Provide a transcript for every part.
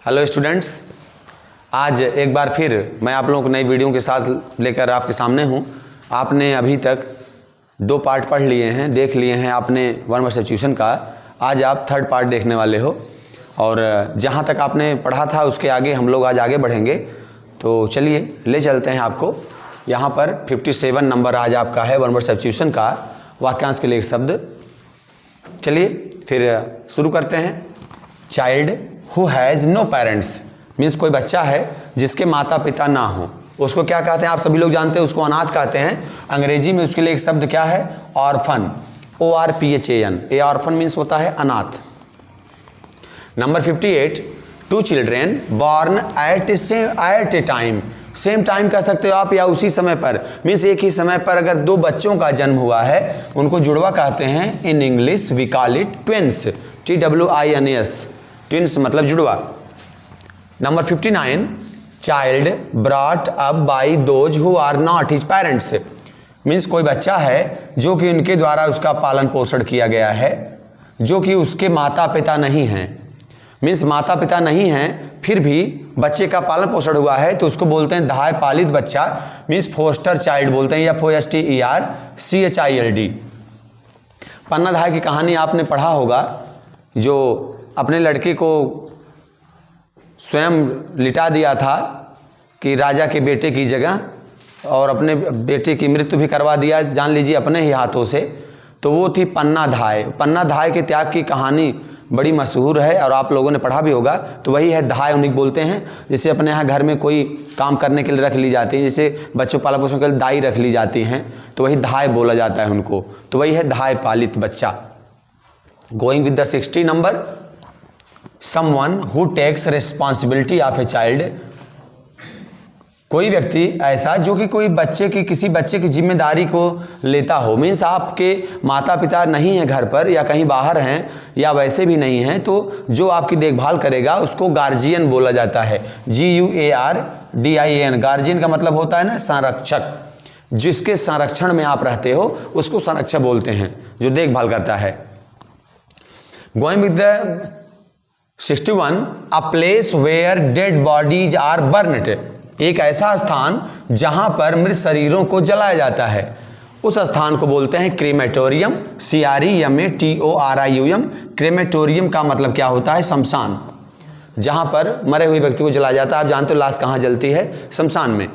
Hello students, आज एक बार फिर मैं आप लोगों को नई वीडियो के साथ लेकर आपके सामने हूं। आपने अभी तक 2 पार्ट पढ़ लिए हैं, देख लिए हैं आपने वन वर्ड सब्स्टिट्यूशन का। आज आप 3rd पार्ट देखने वाले हो और जहां तक आपने पढ़ा था उसके आगे हम लोग आज आगे बढ़ेंगे। तो चलिए ले चलते हैं आपको। यहाँ पर 57 नंबर आज आपका है वन वर्ड सब्स्टिट्यूशन का, वाक्यांश के लिए एक शब्द। चलिए फिर शुरू करते हैं। Child who has no parents means कोई बच्चा है जिसके माता पिता ना हो, उसको क्या कहते हैं? आप सभी लोग जानते हैं, उसको अनाथ कहते हैं। अंग्रेजी में उसके लिए एक शब्द क्या है? Orphan, ORPHAN। ए ऑर्फन मीन्स होता है अनाथ। Number 58, 2 children born at A time. Same time कह सकते हो आप या उसी समय पर, मीन्स एक ही समय पर अगर 2 बच्चों का जन्म हुआ है उनको जुड़वा कहते हैं। In English we call it twins, TWINS, twins मतलब जुड़वा। Number 59, child brought up by those who are not his parents means कोई बच्चा है जो कि उनके द्वारा उसका पालन पोषण किया गया है, जो कि उसके माता पिता नहीं हैं। मीन्स माता पिता नहीं हैं फिर भी बच्चे का पालन पोषण हुआ है तो उसको बोलते हैं दाह पालित बच्चा, मीन्स फोस्टर चाइल्ड बोलते हैं, या FOSTER CHILD। पन्ना धाय की कहानी आपने पढ़ा होगा, जो अपने लड़के को स्वयं लिटा दिया था कि राजा के बेटे की जगह, और अपने बेटे की मृत्यु भी करवा दिया, जान लीजिए अपने ही हाथों से। तो वो थी पन्ना धाय। पन्ना धाय के त्याग की कहानी बड़ी मशहूर है और आप लोगों ने पढ़ा भी होगा। तो वही है धाय, उन्हीं बोलते हैं। जैसे अपने यहाँ घर में कोई काम करने के लिए रख ली जाती है, जैसे बच्चों पालन पोषण के लिए दाई रख ली जाती हैं, तो वही धाय बोला जाता है उनको। तो वही है धाय पालित बच्चा। Going with the 60 number, someone who takes responsibility of a child। कोई व्यक्ति ऐसा जो कि कोई बच्चे की, किसी बच्चे की जिम्मेदारी को लेता हो। मीन्स आपके माता पिता नहीं हैं घर पर या कहीं बाहर हैं या वैसे भी नहीं हैं, तो जो आपकी देखभाल करेगा उसको गार्जियन बोला जाता है। GUARDIAN। गार्जियन का मतलब होता है ना संरक्षक। जिसके संरक्षण में आप रहते हो उसको संरक्षक बोलते हैं, जो देखभाल करता है। Going with the 61, a place where dead bodies are burned. एक ऐसा स्थान जहां पर मृत शरीरों को जलाया जाता है, उस स्थान को बोलते हैं क्रीमेटोरियम, CREMATORIUM। क्रीमेटोरियम का मतलब क्या होता है? शमशान, जहां पर मरे हुए व्यक्ति को जलाया जाता है। आप जानते हो लाश कहां जलती है? शमशान में।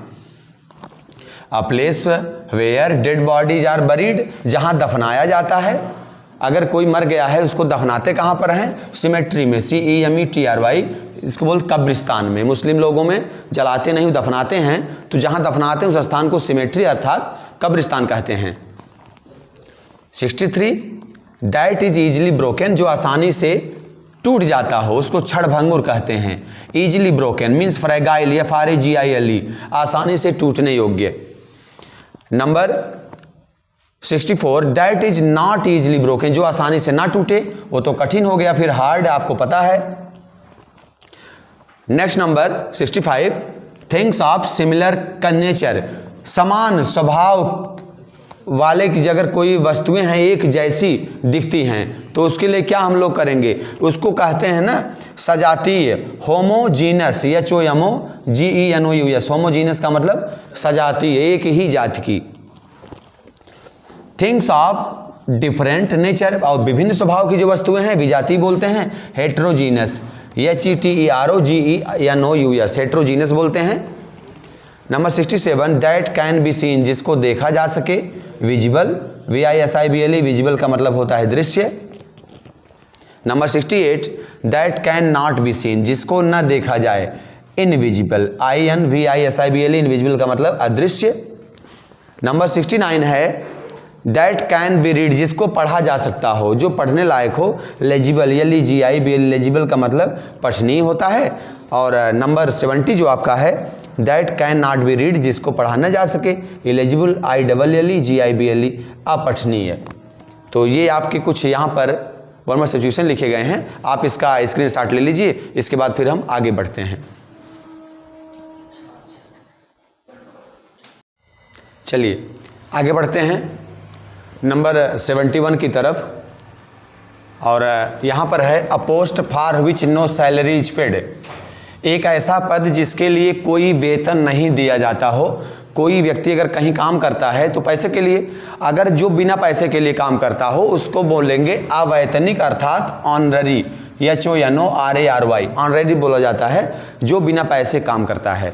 A place where dead bodies are buried, जहां दफनाया जाता है। अगर कोई मर गया है उसको दफनाते कहाँ पर हैं? सिमेट्री में, CEMETRY। इसको बोल कब्रिस्तान में। मुस्लिम लोगों में जलाते नहीं, दफनाते हैं। तो जहाँ दफनाते हैं उस स्थान को सिमेट्री अर्थात कब्रिस्तान कहते हैं। 63, दैट इज ईजिली ब्रोकन, जो आसानी से टूट जाता हो उसको क्षणभंगुर कहते हैं। ईजिली ब्रोकन मीन्स फ्रैगाइल, FRAGILE, आसानी से टूटने योग्य। Number 64, that is not easily broken, जो आसानी से ना टूटे वो तो कठिन हो गया, फिर हार्ड, आपको पता है। Next number 65, things of similar nature. समान स्वभाव वाले की अगर कोई वस्तुएं हैं एक जैसी दिखती हैं तो उसके लिए क्या हम लोग करेंगे? उसको कहते हैं ना सजातीय, होमोजीनस, HOMOGENOUS। होमोजीनस का मतलब सजातीय, एक ही जाति की। थिंग्स ऑफ डिफरेंट नेचर, और विभिन्न स्वभाव की जो वस्तुएं हैं विजातीय बोलते हैं। हेट्रोजीनस, HETEROGENOUS, हेट्रोजीनस बोलते हैं। Number 67, that can be seen, जिसको देखा जा सके। विजिबल, VISIBLE, विजिबल का मतलब होता है दृश्य। Number 68, that can not be seen, जिसको न देखा जाए। इनविजिबल, INVISIBLE, इनविजिबल का मतलब अदृश्य। नंबर 69 है दैट कैन बी रीड, जिसको पढ़ा जा सकता हो, जो पढ़ने लायक हो। लेजिबल, LEGIBL, लेजिबल का मतलब पठनीय होता है। और नंबर 70 जो आपका है that can not be read, जिसको पढ़ा न जा सके। Illegible, ILLEGIBLE, अपठनीय। तो ये आपके कुछ यहाँ पर वन वर्ड सब्स्टिट्यूशन लिखे गए हैं, आप इसका स्क्रीनशॉट ले लीजिए। इसके बाद फिर हम आगे बढ़ते हैं। चलिए आगे बढ़ते हैं नंबर 71 की तरफ। और यहाँ पर है a post for which no salary is paid. एक ऐसा पद जिसके लिए कोई वेतन नहीं दिया जाता हो। कोई व्यक्ति अगर कहीं काम करता है तो पैसे के लिए, अगर जो बिना पैसे के लिए काम करता हो उसको बोलेंगे अवैतनिक अर्थात ऑनररी, HONORARY, ऑनररी बोला जाता है जो बिना पैसे काम करता है।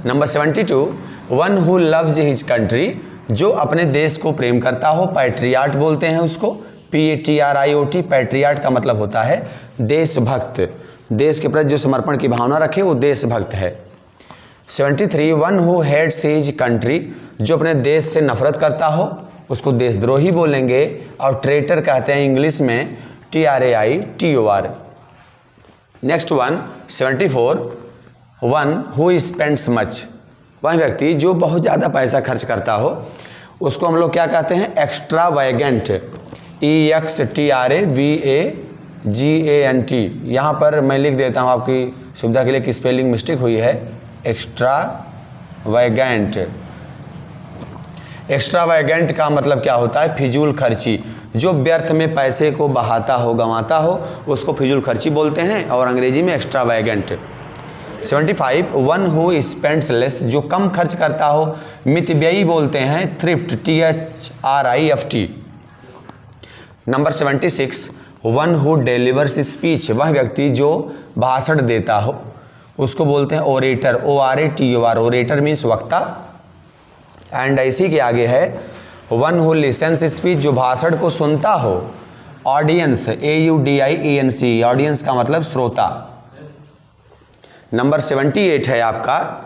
Number 72, one who loves his country, जो अपने देश को प्रेम करता हो, पैट्रियाट बोलते हैं उसको, PATRIOT, पैट्रियाट का मतलब होता है देशभक्त, देश के प्रति जो समर्पण की भावना रखे वो देशभक्त है। 73, one who hates his country, जो अपने देश से नफरत करता हो उसको देशद्रोही बोलेंगे, और ट्रेटर कहते हैं इंग्लिश में TRAITOR। Next one 74, one who spends much, वह व्यक्ति जो बहुत ज़्यादा पैसा खर्च करता हो उसको हम लोग क्या कहते हैं, एक्स्ट्रावैगेंट, EXTRAVAGANT। यहाँ पर मैं लिख देता हूँ आपकी सुविधा के लिए कि स्पेलिंग मिस्टेक हुई है, एक्स्ट्रावैगेंट। एक्स्ट्रावैगेंट का मतलब क्या होता है, फिजूल खर्ची, जो व्यर्थ में पैसे को बहाता हो, गंवाता हो, उसको फिजूल खर्ची बोलते हैं, और अंग्रेजी में एक्स्ट्रावैगेंट। 75, वन हु स्पेंड्स लेस, जो कम खर्च करता हो, मितव्ययी बोलते हैं, thrift, THRIFT। Number 76, one who delivers speech, वह व्यक्ति जो भाषण देता हो उसको बोलते हैं ओरेटर, ORATOR, ओरेटर मीन्स वक्ता। एंड इसी के आगे है वन हु लिसन्स स्पीच, जो भाषण को सुनता हो, ऑडियंस, AUDIENC, ऑडियंस का मतलब श्रोता। नंबर 78 है आपका,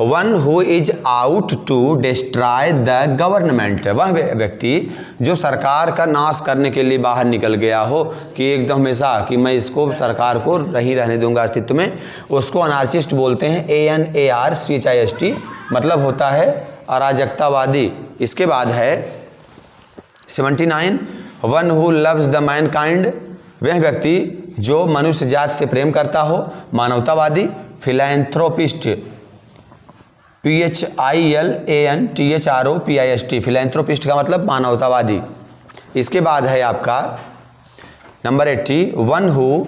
one who is out to destroy the government, वह व्यक्ति जो सरकार का नाश करने के लिए बाहर निकल गया हो कि एकदम हमेशा कि मैं इसको सरकार को नहीं रहने दूंगा अस्तित्व में, उसको अनार्चिस्ट बोलते हैं, ANARCHIST, मतलब होता है अराजकतावादी। इसके बाद है 79, one who loves the Mankind, वह व्यक्ति जो मनुष्य जाति से प्रेम करता हो, मानवतावादी, फिलैंथ्रोपिस्ट, PHILANTHROPIST, फिलैंथ्रोपिस्ट का मतलब मानवतावादी। इसके बाद है आपका number 80, one who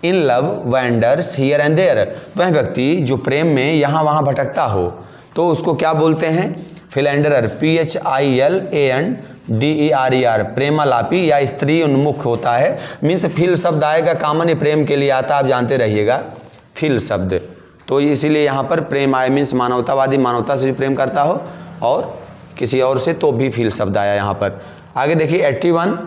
in love wanders here and there, वह व्यक्ति जो प्रेम में यहाँ वहाँ भटकता हो तो उसको क्या बोलते हैं, फिलैंडरर, PHILANDERER, प्रेमालापी या स्त्री उन्मुख होता है, मीन्स फिल शब्द आएगा, कॉमन प्रेम के लिए आता है, आप जानते रहिएगा फिल शब्द, तो इसीलिए यहाँ पर प्रेम आए, मीन्स मानवतावादी, मानवता से जो प्रेम करता हो, और किसी और से तो भी फील शब्द आया यहाँ पर। आगे देखिए 81,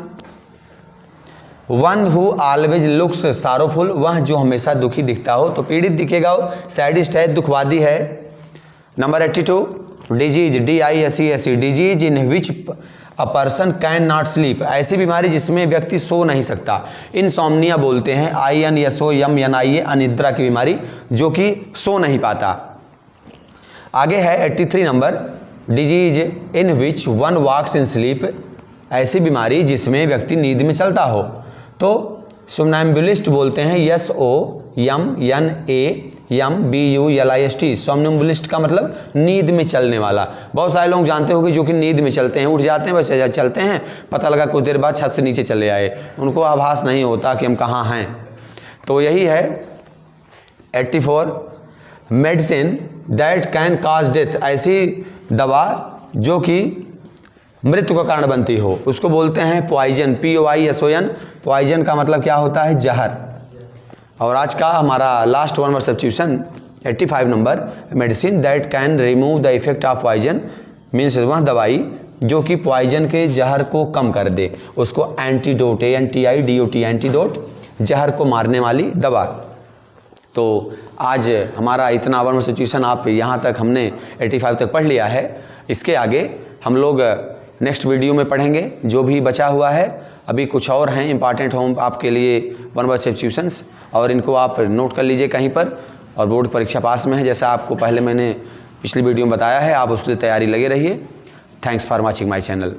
वन हु ऑलवेज लुक्स सारोफुल, वह जो हमेशा दुखी दिखता हो, तो पीड़ित दिखेगा वो, सैडिस्ट है, दुखवादी है। Number 82, disease, DISEASE, disease in which a person can not sleep, ऐसी बीमारी जिसमें व्यक्ति सो नहीं सकता, इनसोम्निया बोलते हैं, INSOMNIA, अनिद्रा की बीमारी, जो कि सो नहीं पाता। आगे है 83 number, disease in which one walks in sleep, ऐसी बीमारी जिसमें व्यक्ति नींद में चलता हो, तो सोमनैम्बुलिस्ट बोलते हैं, SOMNAMBULIST, सोमनैम्बुलिस्ट का मतलब नींद में चलने वाला। बहुत सारे लोग जानते हो कि जो कि नींद में चलते हैं, उठ जाते हैं, बस चलते हैं, पता लगा कुछ देर बाद छत से नीचे चले आए, उनको आभास नहीं होता कि हम कहाँ हैं। तो यही है 84, medicine that can cause death, ऐसी दवा जो कि मृत्यु का कारण बनती हो, उसको बोलते हैं पॉइजन, POISON, पॉइजन का मतलब क्या होता है, जहर। और आज का हमारा last one word substitution 85 number, medicine that can remove the effect of poison, means वह दवाई जो कि पॉइजन के जहर को कम कर दे, उसको एंटीडोट, ANTIDOT, एंटीडोट, जहर को मारने वाली दवा। तो आज हमारा इतना वन वर्ड सब्स्टिट्यूशन आप यहाँ तक हमने 85 तक पढ़ लिया है। इसके आगे हम लोग नेक्स्ट वीडियो में पढ़ेंगे जो भी बचा हुआ है। अभी कुछ और हैं इंपॉर्टेंट होम आपके लिए वन वर्ड सब्स्टिट्यूशंस, और इनको आप नोट कर लीजिए कहीं पर, और बोर्ड परीक्षा पास में है, जैसा आपको पहले मैंने पिछली वीडियो में बताया है, आप उसके लिए तैयारी लगे रहिए। Thanks for watching my channel.